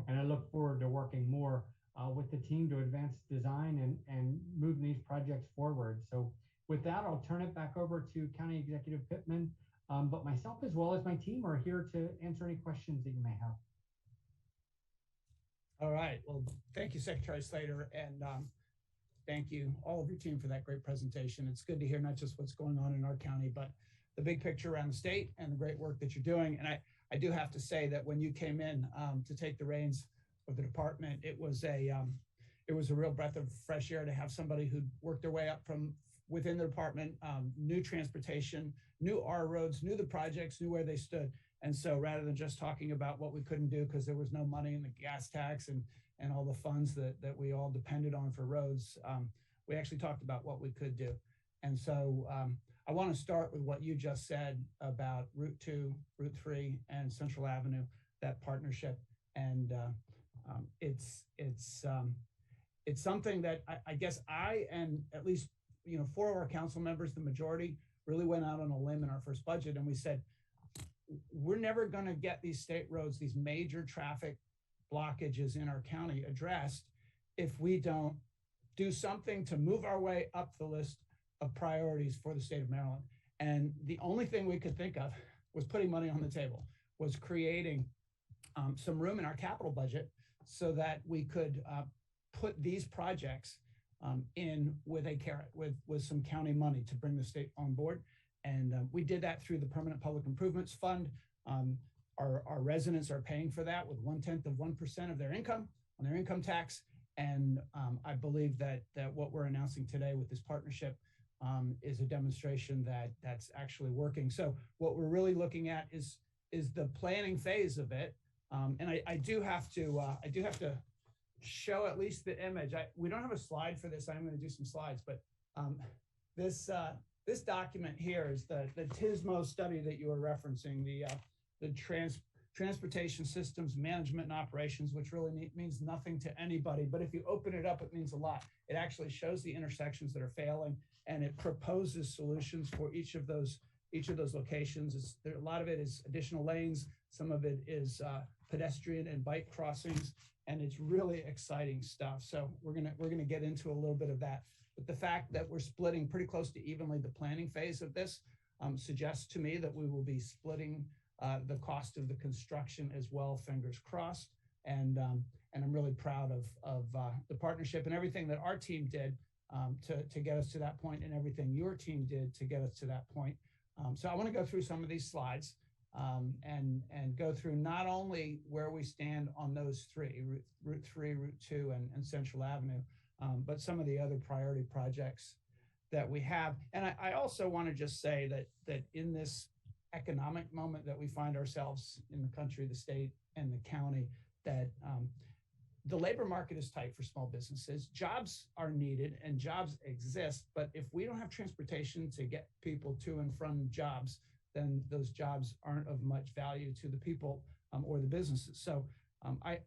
And I look forward to working more with the team to advance design and move these projects forward. So with that, I'll turn it back over to County Executive Pittman, but myself as well as my team are here to answer any questions that you may have. All right, well, thank you, Secretary Slater, and thank you, all of your team, for that great presentation. It's good to hear not just what's going on in our county, but the big picture around the state and the great work that you're doing. And I do have to say that when you came in to take the reins of the department, it was a real breath of fresh air to have somebody who'd worked their way up from within the department, knew transportation, knew our roads, knew the projects, knew where they stood. And so rather than just talking about what we couldn't do because there was no money in the gas tax and all the funds that we all depended on for roads, we actually talked about what we could do. And so I want to start with what you just said about Route 2, Route 3, and Central Avenue, that partnership. And it's something that I guess I, and at least 4 of our council members, the majority, really went out on a limb in our first budget, and we said, we're never going to get these state roads, these major traffic blockages in our county addressed if we don't do something to move our way up the list of priorities for the state of Maryland. And the only thing we could think of was putting money on the table, was creating some room in our capital budget so that we could put these projects in with a carrot, with some county money to bring the state on board. And we did that through the Permanent Public Improvements Fund. Our residents are paying for that with 0.1% of their income on their income tax. And I believe that what we're announcing today with this partnership is a demonstration that that's actually working. So what we're really looking at is the planning phase of it. And I do have to show at least the image. We don't have a slide for this. I'm going to do some slides, but this document here is the TISMO study that you were referencing, the Transportation Systems Management and Operations, which really means nothing to anybody. But if you open it up, it means a lot. It actually shows the intersections that are failing, and it proposes solutions for each of those locations. A lot of it is additional lanes. Some of it is pedestrian and bike crossings, and it's really exciting stuff. So we're gonna get into a little bit of that. But the fact that we're splitting pretty close to evenly the planning phase of this suggests to me that we will be splitting the cost of the construction as well, fingers crossed. And I'm really proud of the partnership and everything that our team did to get us to that point, and everything your team did to get us to that point. So I want to go through some of these slides and go through not only where we stand on those three, Route 3, Route 2, and Central Avenue, but some of the other priority projects that we have. And I also want to just say that in this economic moment that we find ourselves in the country, the state, and the county, that the labor market is tight for small businesses. Jobs are needed and jobs exist, but if we don't have transportation to get people to and from jobs, then those jobs aren't of much value to the people or the businesses. So I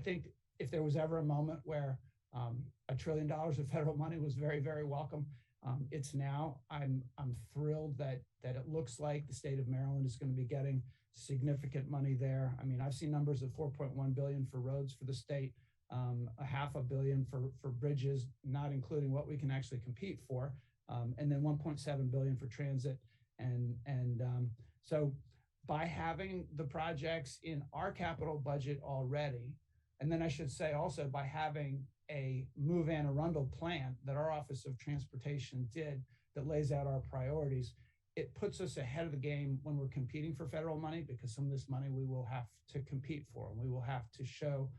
think if there was ever a moment where $1 trillion of federal money was very, very welcome, it's now. I'm thrilled that it looks like the state of Maryland is going to be getting significant money there. I mean, I've seen numbers of $4.1 billion for roads for the state, $500 million for bridges, not including what we can actually compete for, and then $1.7 billion for transit. And so by having the projects in our capital budget already, and then I should say also by having a Move and Arundel plan that our Office of Transportation did that lays out our priorities, it puts us ahead of the game when we're competing for federal money, because some of this money we will have to compete for, and we will have to show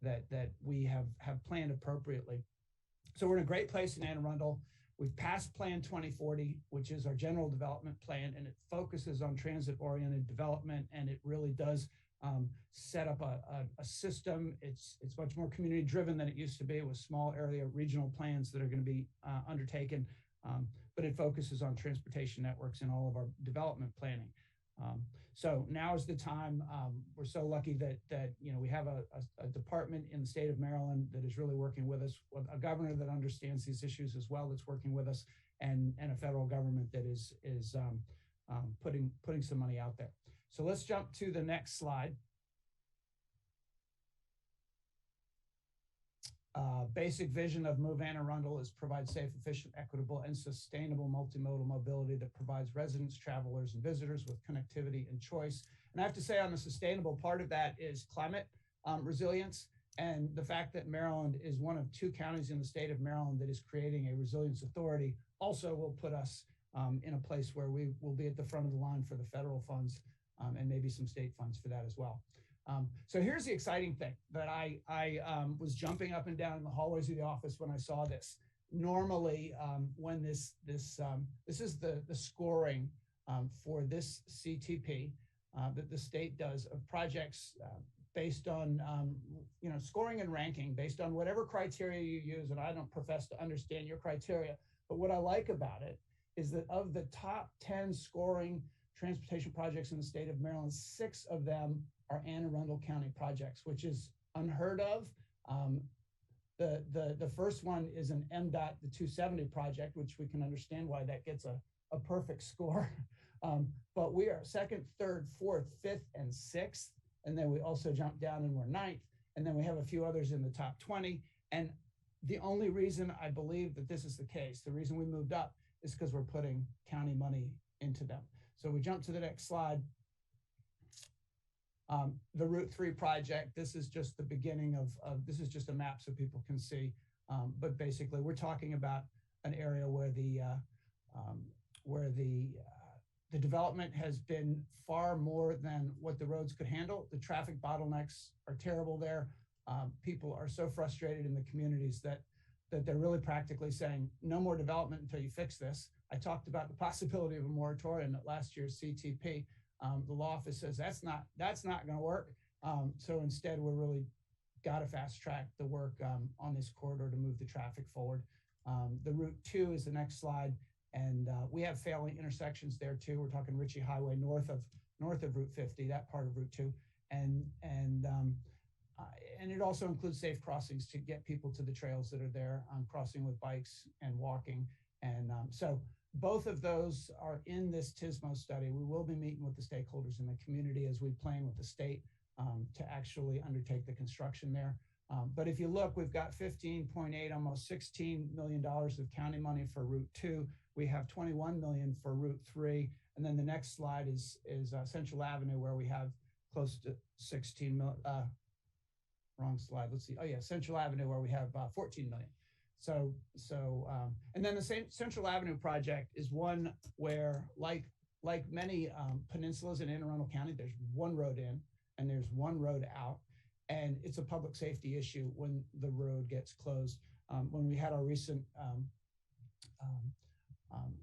that we have planned appropriately. So we're in a great place in Anne Arundel. We've passed Plan 2040, which is our general development plan, and it focuses on transit-oriented development, and it really does set up a system. It's much more community-driven than it used to be, with small area regional plans that are going to be undertaken, but it focuses on transportation networks in all of our development planning. So now is the time. We're so lucky that we have a department in the state of Maryland that is really working with us, a governor that understands these issues as well, that's working with us, and a federal government that is putting some money out there. So let's jump to the next slide. Basic vision of Move Anne Arundel is provide safe, efficient, equitable, and sustainable multimodal mobility that provides residents, travelers, and visitors with connectivity and choice. And I have to say on the sustainable part of that is climate resilience, and the fact that Maryland is one of 2 counties in the state of Maryland that is creating a resilience authority also will put us in a place where we will be at the front of the line for the federal funds and maybe some state funds for that as well. So here's the exciting thing that I was jumping up and down in the hallways of the office when I saw this. Normally, when this is the scoring for this CTP that the state does of projects based on scoring and ranking based on whatever criteria you use. And I don't profess to understand your criteria, but what I like about it is that of the top 10 scoring transportation projects in the state of Maryland, 6 of them are Anne Arundel County projects, which is unheard of. The first one is an MDOT, the 270 project, which we can understand why that gets a perfect score. But we are 2nd, 3rd, 4th, 5th, and 6th. And then we also jump down and we're 9th. And then we have a few others in the top 20. And the only reason I believe that this is the case, the reason we moved up is because we're putting county money into them. So we jump to the next slide. The Route 3 project, this is just the beginning of this is just a map so people can see. But basically, we're talking about an area where the development has been far more than what the roads could handle. The traffic bottlenecks are terrible there. People are so frustrated in the communities that they're really practically saying, no more development until you fix this. I talked about the possibility of a moratorium at last year's CTP. The law office says that's not going to work. So instead, we're really got to fast track the work on this corridor to move the traffic forward. The Route 2 is the next slide, and we have failing intersections there too. We're talking Ritchie Highway north of Route 50, that part of Route 2, and it also includes safe crossings to get people to the trails that are there, crossing with bikes and walking, and so. Both of those are in this TSMO study. We will be meeting with the stakeholders in the community as we plan with the state to actually undertake the construction there. But if you look, we've got 15.8, almost $16 million of county money for Route 2. We have 21 million for Route 3. And then the next slide is Central Avenue, where we have close to 16 million. Wrong slide. Let's see. Oh yeah, Central Avenue, where we have 14 million. And then the Central Avenue project is one where, like many peninsulas in Anne Arundel County, there's one road in and there's one road out, and it's a public safety issue when the road gets closed. When we had our recent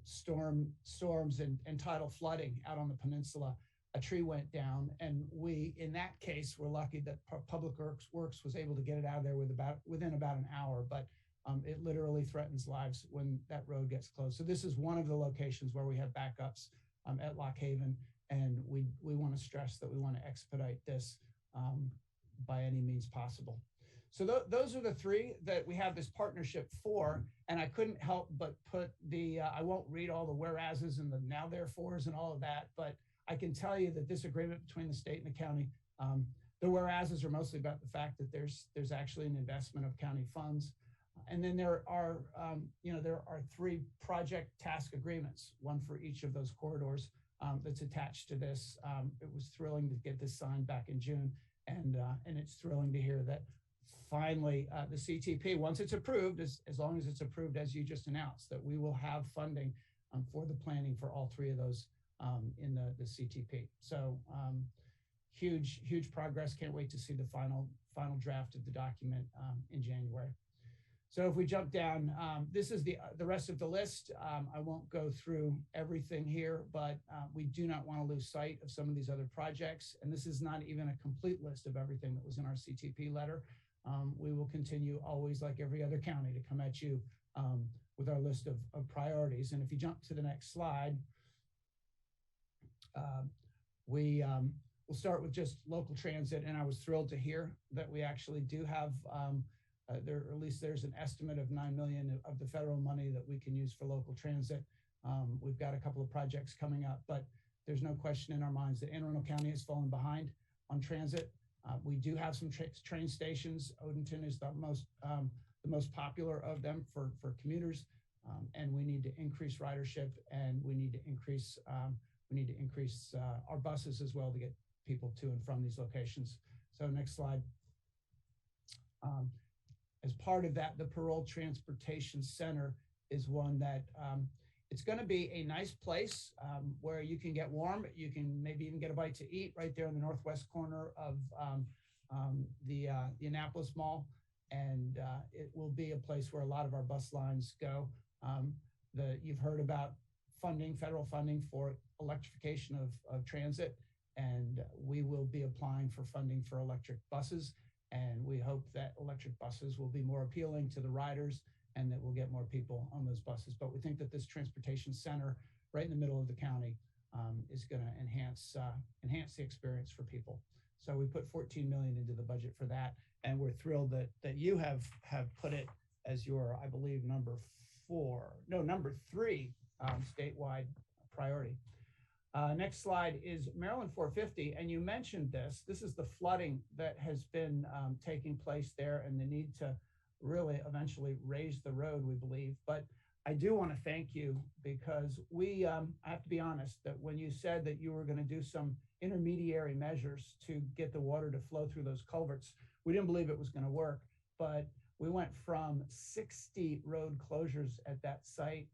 storms and tidal flooding out on the peninsula, a tree went down, and we, in that case, were lucky that Public Works was able to get it out of there within about an hour, but it literally threatens lives when that road gets closed. So this is one of the locations where we have backups at Lock Haven, and we want to stress that we want to expedite this by any means possible. So those are the 3 that we have this partnership for, and I couldn't help but put I won't read all the whereases and the now therefores and all of that, but I can tell you that this agreement between the state and the county, the whereases are mostly about the fact that there's actually an investment of county funds. And then there are 3 project task agreements, one for each of those corridors that's attached to this. It was thrilling to get this signed back in June, and it's thrilling to hear that finally the CTP, once it's approved, as long as it's approved as you just announced, that we will have funding for the planning for all 3 of those in the CTP. So huge progress. Can't wait to see the final draft of the document in January. So if we jump down, this is the rest of the list. I won't go through everything here, but we do not want to lose sight of some of these other projects. And this is not even a complete list of everything that was in our CTP letter. We will continue always, like every other county, to come at you with our list of priorities. And if you jump to the next slide, we'll start with just local transit. And I was thrilled to hear that we actually do have or at least there's an estimate of $9 million of the federal money that we can use for local transit. We've got a couple of projects coming up, but there's no question in our minds that Anne Arundel County has fallen behind on transit. We do have some train stations. Odenton is the most popular of them for commuters, and we need to increase ridership, and we need to increase our buses as well to get people to and from these locations. So next slide. As part of that, the Parole Transportation Center is one that it's going to be a nice place where you can get warm. You can maybe even get a bite to eat right there in the northwest corner of the Annapolis Mall. And it will be a place where a lot of our bus lines go. You've heard about funding, federal funding for electrification of transit, and we will be applying for funding for electric buses. And we hope that electric buses will be more appealing to the riders and that we'll get more people on those buses. But we think that this transportation center right in the middle of the county is going to enhance the experience for people. So we put $14 million into the budget for that. And we're thrilled that you have put it as your, I believe, number 3 statewide priority. Next slide is Maryland 450, and you mentioned this. This is the flooding that has been taking place there and the need to really eventually raise the road, we believe. But I do want to thank you because I have to be honest that when you said that you were going to do some intermediary measures to get the water to flow through those culverts, we didn't believe it was going to work. But we went from 60 road closures at that site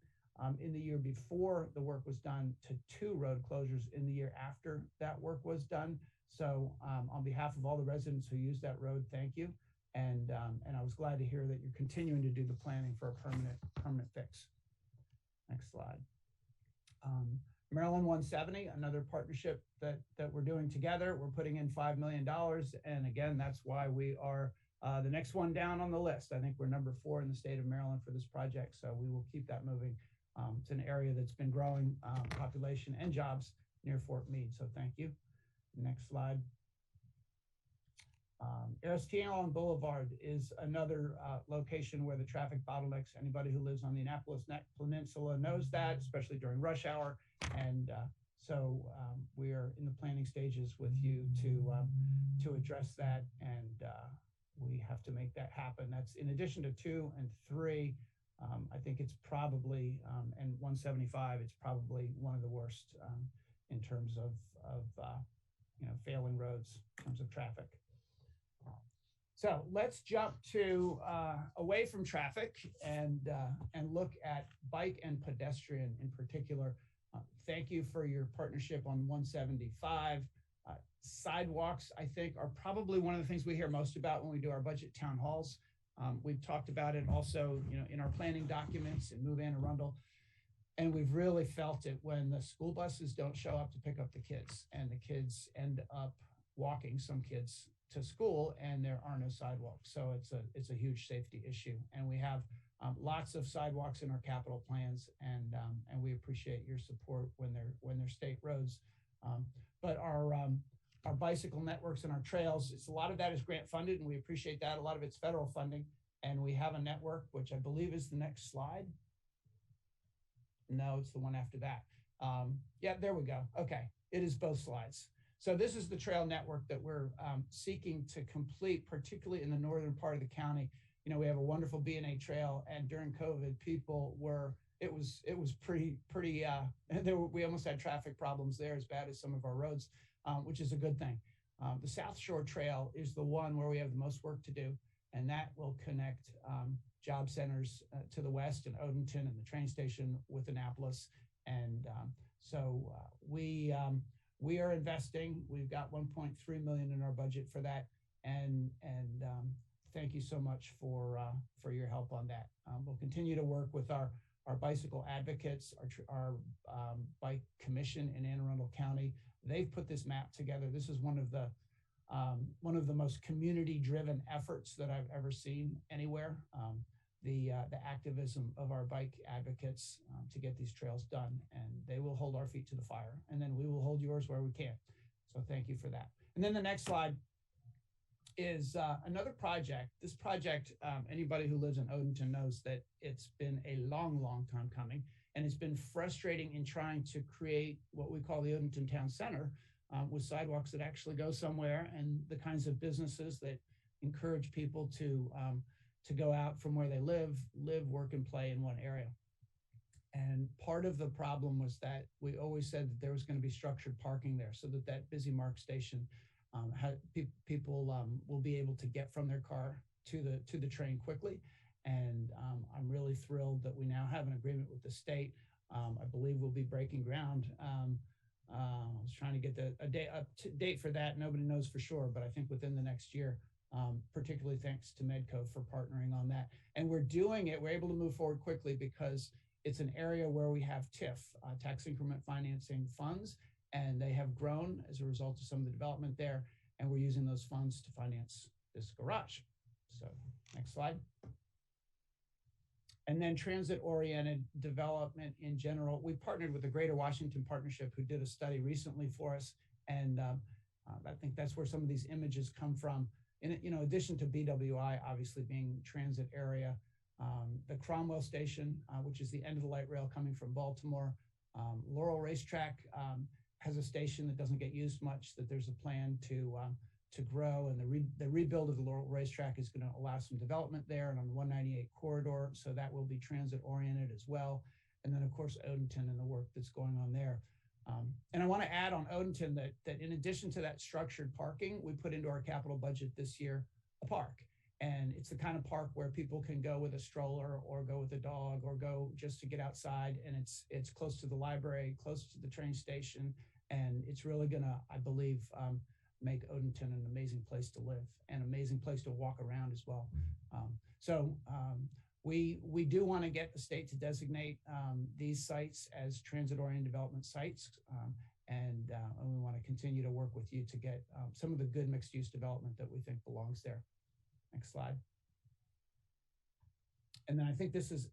in the year before the work was done to 2 road closures in the year after that work was done. So on behalf of all the residents who use that road, thank you. And I was glad to hear that you're continuing to do the planning for a permanent fix. Next slide. Maryland 170, another partnership that we're doing together. We're putting in $5 million. And again, that's why we are the next one down on the list. I think we're number 4 in the state of Maryland for this project. So we will keep that moving. It's an area that's been growing population and jobs near Fort Meade. So thank you. Next slide. ARIS Boulevard is another location where the traffic bottlenecks, anybody who lives on the Annapolis Peninsula knows that, especially during rush hour. And so we are in the planning stages with you to address that. And we have to make that happen. That's in addition to 2 and 3. I think it's probably, and 175, it's probably one of the worst in terms of failing roads in terms of traffic. So let's jump to away from traffic and look at bike and pedestrian in particular. Thank you for your partnership on 175. Sidewalks, I think, are probably one of the things we hear most about when we do our budget town halls. We've talked about it also, in our planning documents in Move and Arundel, and we've really felt it when the school buses don't show up to pick up the kids, and the kids end up walking, some kids, to school, and there are no sidewalks. So it's a huge safety issue, and we have lots of sidewalks in our capital plans, and we appreciate your support when they're state roads. But our bicycle networks and our trails, a lot of that is grant funded, and we appreciate that. A lot of it's federal funding, and we have a network, which I believe is the next slide. No, it's the one after that. Yeah, there we go. Okay, it is both slides. So this is the trail network that we're seeking to complete, particularly in the northern part of the county. We have a wonderful B&A trail, and during COVID, it was pretty, we almost had traffic problems there as bad as some of our roads, which is a good thing. The South Shore Trail is the one where we have the most work to do, and that will connect job centers to the west and Odenton and the train station with Annapolis. And so we are investing. We've got $1.3 million in our budget for that, and thank you so much for your help on that. We'll continue to work with our bicycle advocates, our bike commission in Anne Arundel County. They've put this map together. This is one of the most community-driven efforts that I've ever seen anywhere. The activism of our bike advocates to get these trails done, and they will hold our feet to the fire, and then we will hold yours where we can. So thank you for that. And then the next slide is another project. This project, anybody who lives in Odenton knows that it's been a long, long time coming, and it's been frustrating in trying to create what we call the Odenton Town Center with sidewalks that actually go somewhere, and the kinds of businesses that encourage people to go out from where they live, work, and play in one area. And part of the problem was that we always said that there was going to be structured parking there, so that that busy MARC station people will be able to get from their car to the train quickly. And I'm really thrilled that we now have an agreement with the state. I believe we'll be breaking ground. I was trying to get a date for that. Nobody knows for sure, but I think within the next year, particularly thanks to Medco for partnering on that. And we're doing it, we're able to move forward quickly because it's an area where we have TIF, tax increment financing funds, and they have grown as a result of some of the development there. And we're using those funds to finance this garage. So next slide. And then transit-oriented development in general. We partnered with the Greater Washington Partnership, who did a study recently for us. And I think that's where some of these images come from. In addition to BWI, obviously being transit area, the Cromwell Station, which is the end of the light rail coming from Baltimore. Laurel Racetrack has a station that doesn't get used much, that there's a plan to grow, and the rebuild of the Laurel Racetrack is going to allow some development there and on the 198 corridor, so that will be transit oriented as well. And then of course Odenton and the work that's going on there. And I want to add on Odenton that in addition to that structured parking, we put into our capital budget this year a park. And it's the kind of park where people can go with a stroller or go with a dog or go just to get outside. And it's close to the library, close to the train station. And it's really gonna, I believe, make Odenton an amazing place to live and amazing place to walk around as well. We do want to get the state to designate these sites as transit-oriented development sites. And we want to continue to work with you to get some of the good mixed-use development that we think belongs there. Next slide. And then I think this is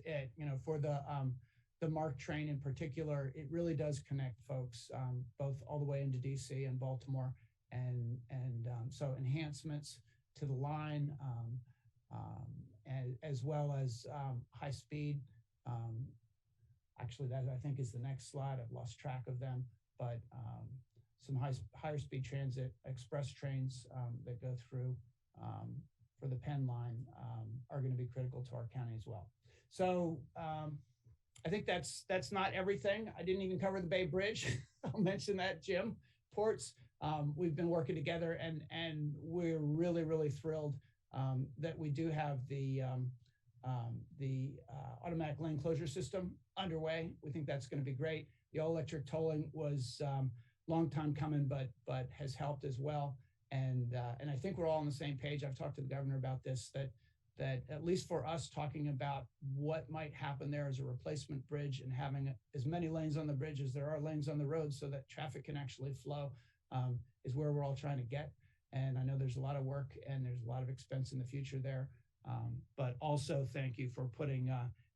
it. For the MARC train in particular, it really does connect folks both all the way into DC and Baltimore, and so enhancements to the line, as well as high speed. Actually, that I think is the next slide. I've lost track of them, but some higher speed transit express trains that go through for the Penn line are going to be critical to our county as well. So I think that's not everything. I didn't even cover the Bay Bridge. I'll mention that, Jim. Ports, we've been working together, and we're really thrilled that we do have the automatic lane closure system underway. We think that's going to be great. The all-electric tolling was long time coming, but has helped as well. And I think we're all on the same page. I've talked to the governor about this, that at least for us, talking about what might happen there as a replacement bridge and having as many lanes on the bridge as there are lanes on the road so that traffic can actually flow is where we're all trying to get. And I know there's a lot of work and there's a lot of expense in the future there. But also thank you for putting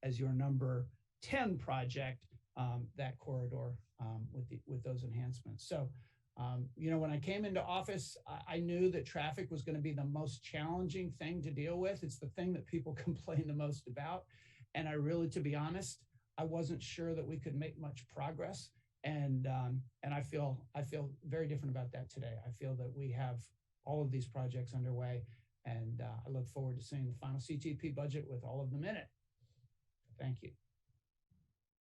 as your number 10 project that corridor with those enhancements. So when I came into office, I knew that traffic was going to be the most challenging thing to deal with. It's the thing that people complain the most about. And I really, to be honest, I wasn't sure that we could make much progress. And I feel very different about that today. I feel that we have all of these projects underway, and I look forward to seeing the final CTP budget with all of them in it. Thank you.